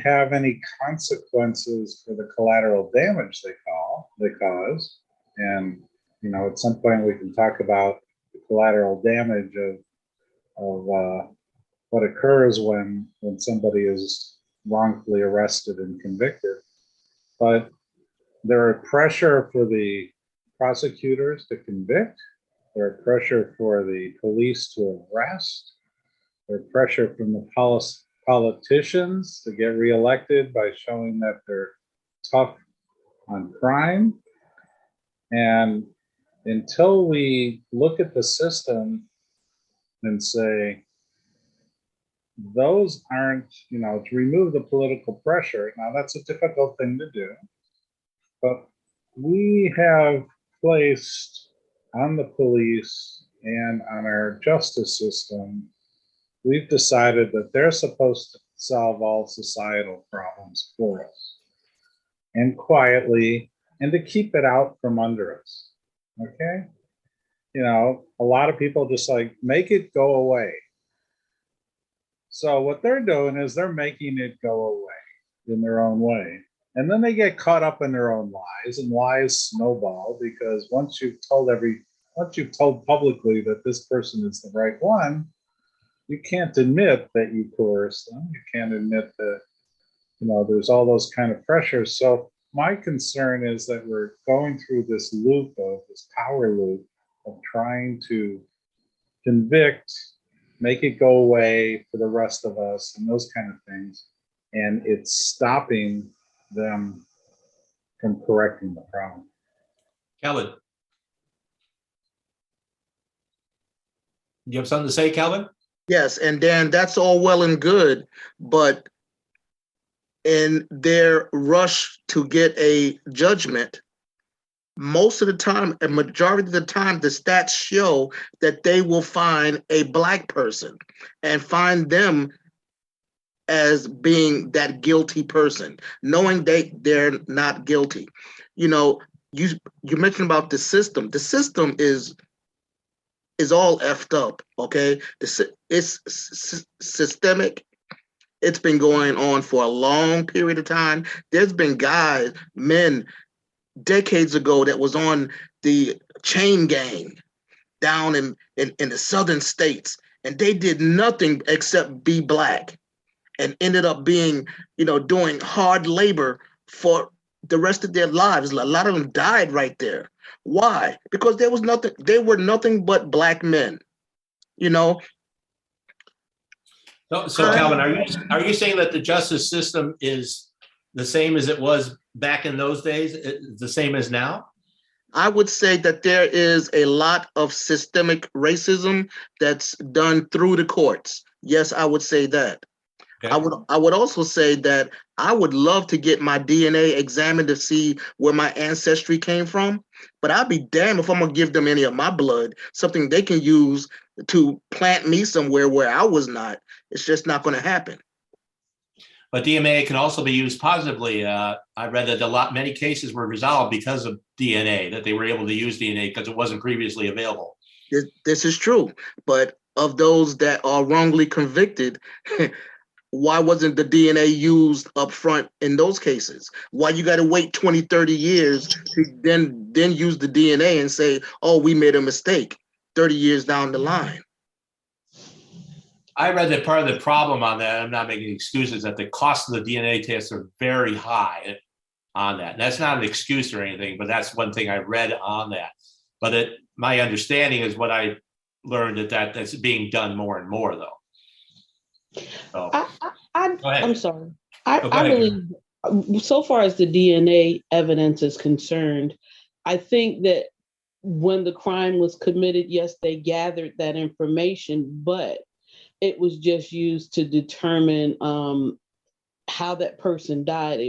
have any consequences for the collateral damage they cause. And, at some point we can talk about the collateral damage of what occurs when somebody is wrongfully arrested and convicted. But there are pressure for the prosecutors to convict. There are pressure for the police to arrest. There's pressure from the politicians to get reelected by showing that they're tough on crime. And until we look at the system and say, those aren't, to remove the political pressure. Now, that's a difficult thing to do, but we have placed on the police and on our justice system, we've decided that they're supposed to solve all societal problems for us and quietly, and to keep it out from under us. Okay? A lot of people just make it go away. So what they're doing is they're making it go away in their own way. And then they get caught up in their own lies, and lies snowball because once you've told publicly that this person is the right one, you can't admit that you coerced them. You can't admit that, there's all those kind of pressures. So my concern is that we're going through this power loop of trying to convict, make it go away for the rest of us and those kind of things. And it's stopping them from correcting the problem. Kelvin. You have something to say, Kelvin? Yes, and Dan, that's all well and good, but in their rush to get a judgment, most of the time, a majority of the time, the stats show that they will find a Black person and find them as being that guilty person, knowing they're not guilty. You mentioned about the system. The system is all effed up, okay? It's systemic. It's been going on for a long period of time. There's been men, decades ago that was on the chain gang down in the southern states, and they did nothing except be Black and ended up being, doing hard labor for the rest of their lives. A lot of them died right there. Why? Because they were nothing but Black men, So Calvin, are you saying that the justice system is the same as it was back in those days, the same as now? I would say that there is a lot of systemic racism that's done through the courts. Yes, I would say that. Okay. I would also say that I would love to get my DNA examined to see where my ancestry came from, but I'd be damned if I'm gonna give them any of my blood, something they can use to plant me somewhere where I was not. It's just not gonna happen. But DNA can also be used positively. I read that many cases were resolved because of DNA, that they were able to use DNA because it wasn't previously available. This is true, but of those that are wrongly convicted, why wasn't the DNA used up front in those cases? Why you got to wait 20, 30 years to then use the DNA and say, oh, we made a mistake 30 years down the line? I read that part of the problem on that, I'm not making excuses, that the cost of the DNA tests are very high on that. And that's not an excuse or anything, but that's one thing I read on that. But my understanding is what I learned that's being done more and more, though. So, I'm sorry. I believe, so far as the DNA evidence is concerned, I think that when the crime was committed, yes, they gathered that information, but it was just used to determine how that person died.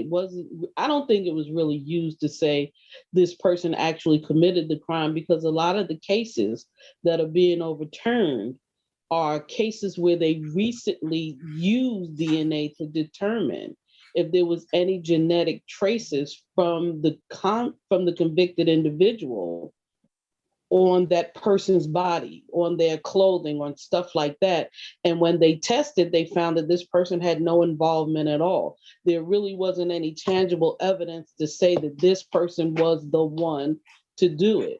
I don't think it was really used to say this person actually committed the crime, because a lot of the cases that are being overturned are cases where they recently used DNA to determine if there was any genetic traces from the convicted individual on that person's body, on their clothing, on stuff like that. And when they tested, they found that this person had no involvement at all. There really wasn't any tangible evidence to say that this person was the one to do it.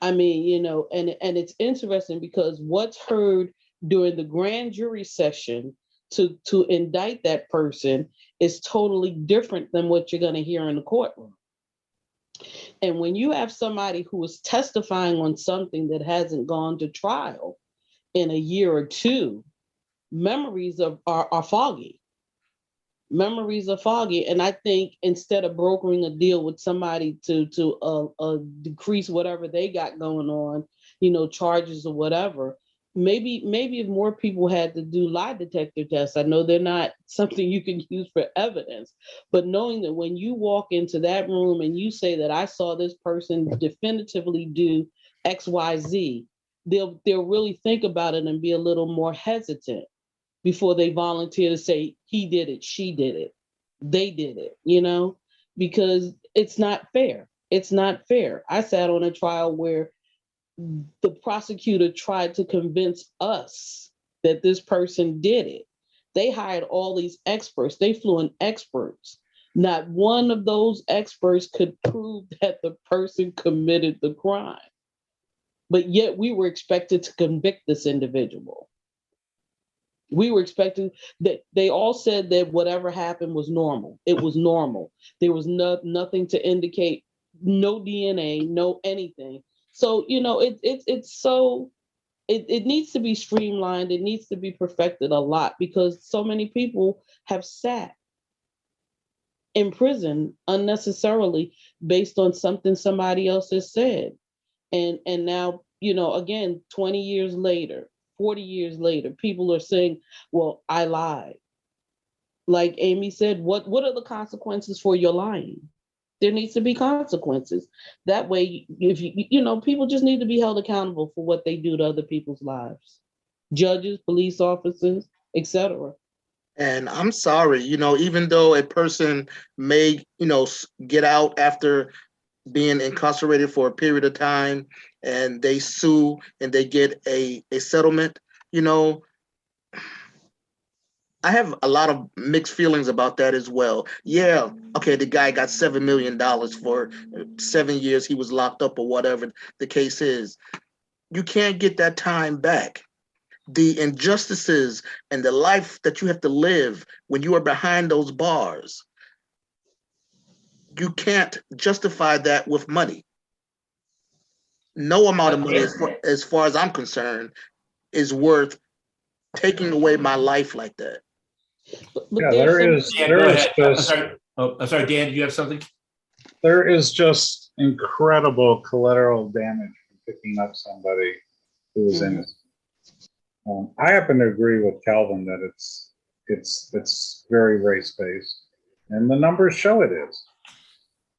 I mean, you know, and it's interesting because what's heard during the grand jury session to indict that person is totally different than what you're going to hear in the courtroom. And when you have somebody who is testifying on something that hasn't gone to trial in a year or two, memories are foggy. Memories are foggy. And I think instead of brokering a deal with somebody to decrease whatever they got going on, you know, charges or whatever, maybe if more people had to do lie detector tests. I know they're not something you can use for evidence, but knowing that when you walk into that room and you say that I saw this person definitively do XYZ, they'll really think about it and be a little more hesitant before they volunteer to say he did it, she did it, they did it, you know, because it's not fair. It's not fair. I sat on a trial where the prosecutor tried to convince us that this person did it. They hired all these experts. They flew in experts. Not one of those experts could prove that the person committed the crime. But yet we were expected to convict this individual. We were expecting that. They all said that whatever happened was normal. It was normal. There was nothing to indicate, no DNA, no anything. So, you know, it needs to be streamlined. It needs to be perfected a lot because so many people have sat in prison unnecessarily based on something somebody else has said. And now, you know, again, 20 years later, 40 years later, people are saying, well, I lied. Like Amy said, what are the consequences for your lying? There needs to be consequences. That way, if you know, people just need to be held accountable for what they do to other people's lives. Judges, police officers, etc. And I'm sorry, you know, even though a person may, you know, get out after being incarcerated for a period of time and they sue and they get a settlement, you know, I have a lot of mixed feelings about that as well. Yeah, okay, the guy got $7 million for 7 years he was locked up or whatever the case is. You can't get that time back. The injustices and the life that you have to live when you are behind those bars, you can't justify that with money. No amount of money, as far as I'm concerned, is worth taking away my life like that. Yeah, there is just. I'm sorry, Dan, do you have something? There is just incredible collateral damage from picking up somebody who is innocent. I happen to agree with Calvin that it's very race-based, and the numbers show it is.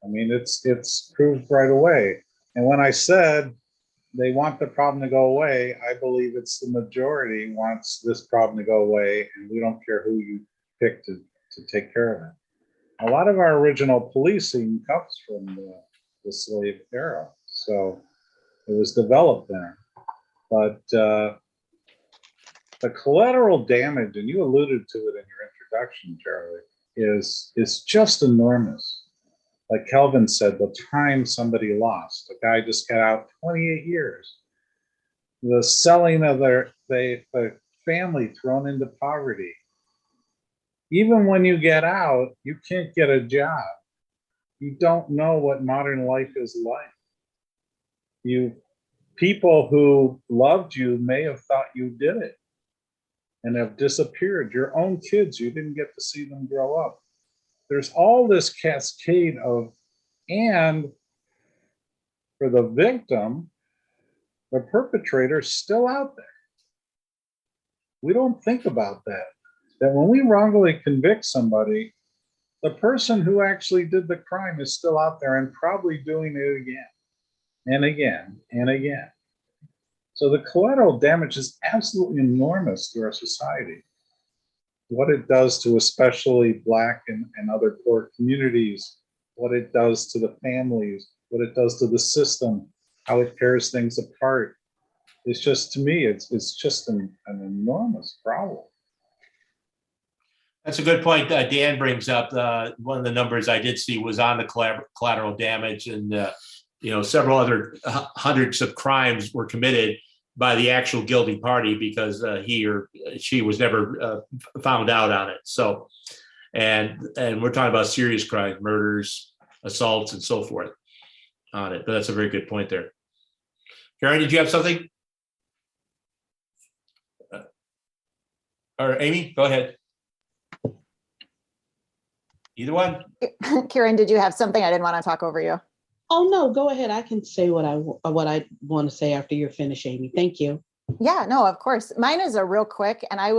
I mean, it's proved right away. And when I said they want the problem to go away, I believe it's the majority wants this problem to go away, and we don't care who you pick to take care of it. A lot of our original policing comes from the slave era, so it was developed there. But the collateral damage, and you alluded to it in your introduction, Charlie, is just enormous. Like Kelvin said, the time somebody lost. A guy just got out 28 years. The selling of the family thrown into poverty. Even when you get out, you can't get a job. You don't know what modern life is like. People who loved you may have thought you did it and have disappeared. Your own kids, you didn't get to see them grow up. There's all this cascade of, and for the victim, the perpetrator's still out there. We don't think about that when we wrongfully convict somebody, the person who actually did the crime is still out there and probably doing it again and again and again. So the collateral damage is absolutely enormous to our society. What it does to especially Black and other poor communities, what it does to the families, what it does to the system. how it tears things apart. It's just, to me, it's just an enormous problem. That's a good point. Dan brings up one of the numbers I did see was on the collateral damage, and several other hundreds of crimes were committed by the actual guilty party because he or she was never found out on it. So, and we're talking about serious crimes, murders, assaults, and so forth on it. But that's a very good point there. Karen, did you have something? Or Amy, go ahead. Either one. Karen, did you have something? I didn't want to talk over you. Oh no, go ahead. I can say what I want to say after you're finished, Amy. Thank you. Yeah, no, of course. Mine is a real quick, and I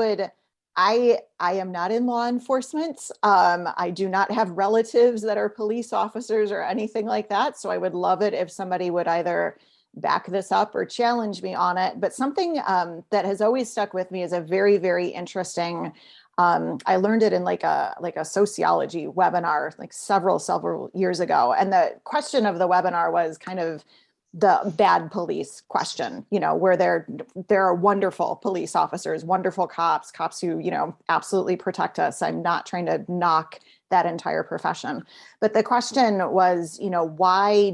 am not in law enforcement. I do not have relatives that are police officers or anything like that. So I would love it if somebody would either back this up or challenge me on it. But something that has always stuck with me is a very, very interesting. I learned it in like a sociology webinar, like several years ago. And the question of the webinar was kind of the bad police question, where there are wonderful police officers, wonderful cops who, absolutely protect us. I'm not trying to knock that entire profession. But the question was, why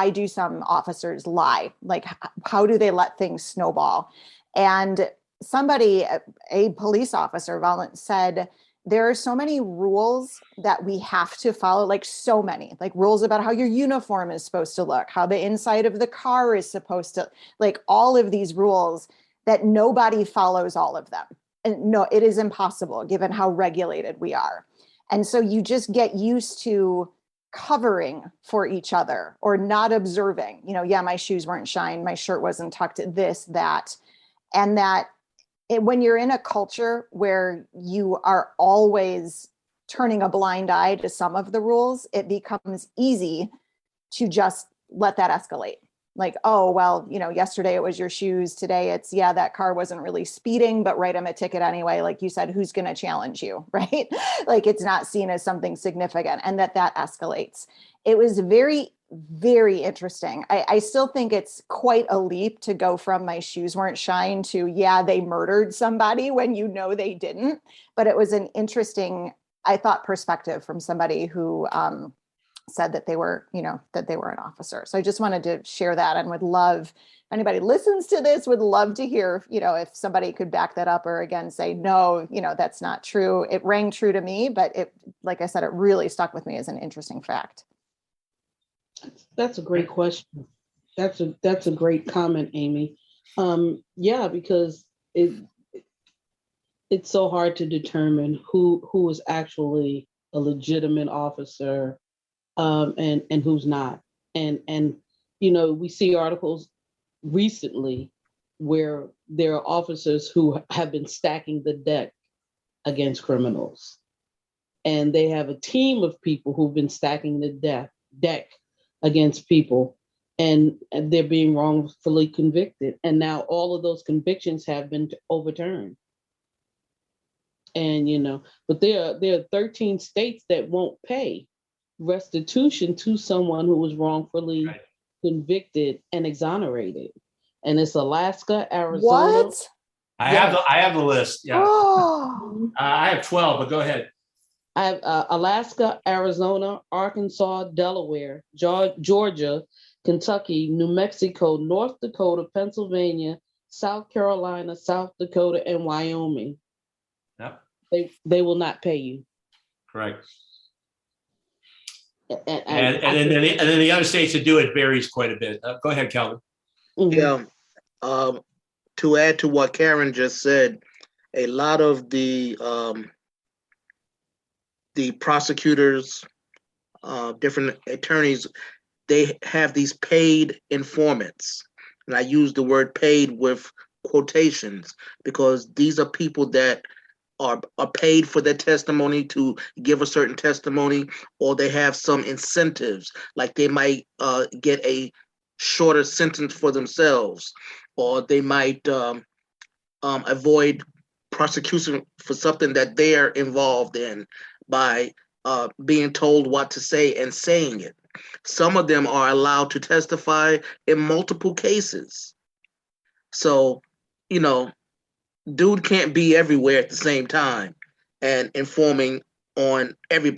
do some officers lie? Like, how do they let things snowball? And somebody, a police officer, said, there are so many rules that we have to follow, like so many, like rules about how your uniform is supposed to look, how the inside of the car is supposed to, like all of these rules that nobody follows all of them. And no, it is impossible given how regulated we are. And so you just get used to covering for each other or not observing, my shoes weren't shined, my shirt wasn't tucked, this, that, and that. When you're in a culture where you are always turning a blind eye to some of the rules, it becomes easy to just let that escalate. Like, oh, well, yesterday it was your shoes. Today it's, that car wasn't really speeding, but write them a ticket anyway. Like you said, who's going to challenge you, right? Like it's not seen as something significant, and that escalates. It was very, very interesting. I still think it's quite a leap to go from my shoes weren't shined to, they murdered somebody when they didn't. But it was an interesting, I thought, perspective from somebody who said that they were, that they were an officer. So I just wanted to share that, and would love, anybody listens to this, would love to hear, if somebody could back that up or again say, no, that's not true. It rang true to me, but it, like I said, it really stuck with me as an interesting fact. That's a great question. That's a great comment, Amy. Because it's so hard to determine who is actually a legitimate officer and who's not. And we see articles recently where there are officers who have been stacking the deck against criminals. And they have a team of people who've been stacking the deck against people, and they're being wrongfully convicted. And now all of those convictions have been overturned. And, but there are 13 states that won't pay restitution to someone who was wrongfully convicted and exonerated. And it's Alaska, Arizona. What? I have the list. Yeah. Oh. I have 12, but go ahead. I have Alaska, Arizona, Arkansas, Delaware, Georgia, Kentucky, New Mexico, North Dakota, Pennsylvania, South Carolina, South Dakota, and Wyoming. Yep. They will not pay you. Correct. And then the other states that do it varies quite a bit. Go ahead, Calvin. Yeah. To add to what Karen just said, a lot of the prosecutors, different attorneys, they have these paid informants. And I use the word paid with quotations because these are people that are paid for their testimony to give a certain testimony, or they have some incentives, like they might get a shorter sentence for themselves, or they might avoid prosecution for something that they're involved in by being told what to say and saying it. Some of them are allowed to testify in multiple cases. So, you know, dude can't be everywhere at the same time and informing on every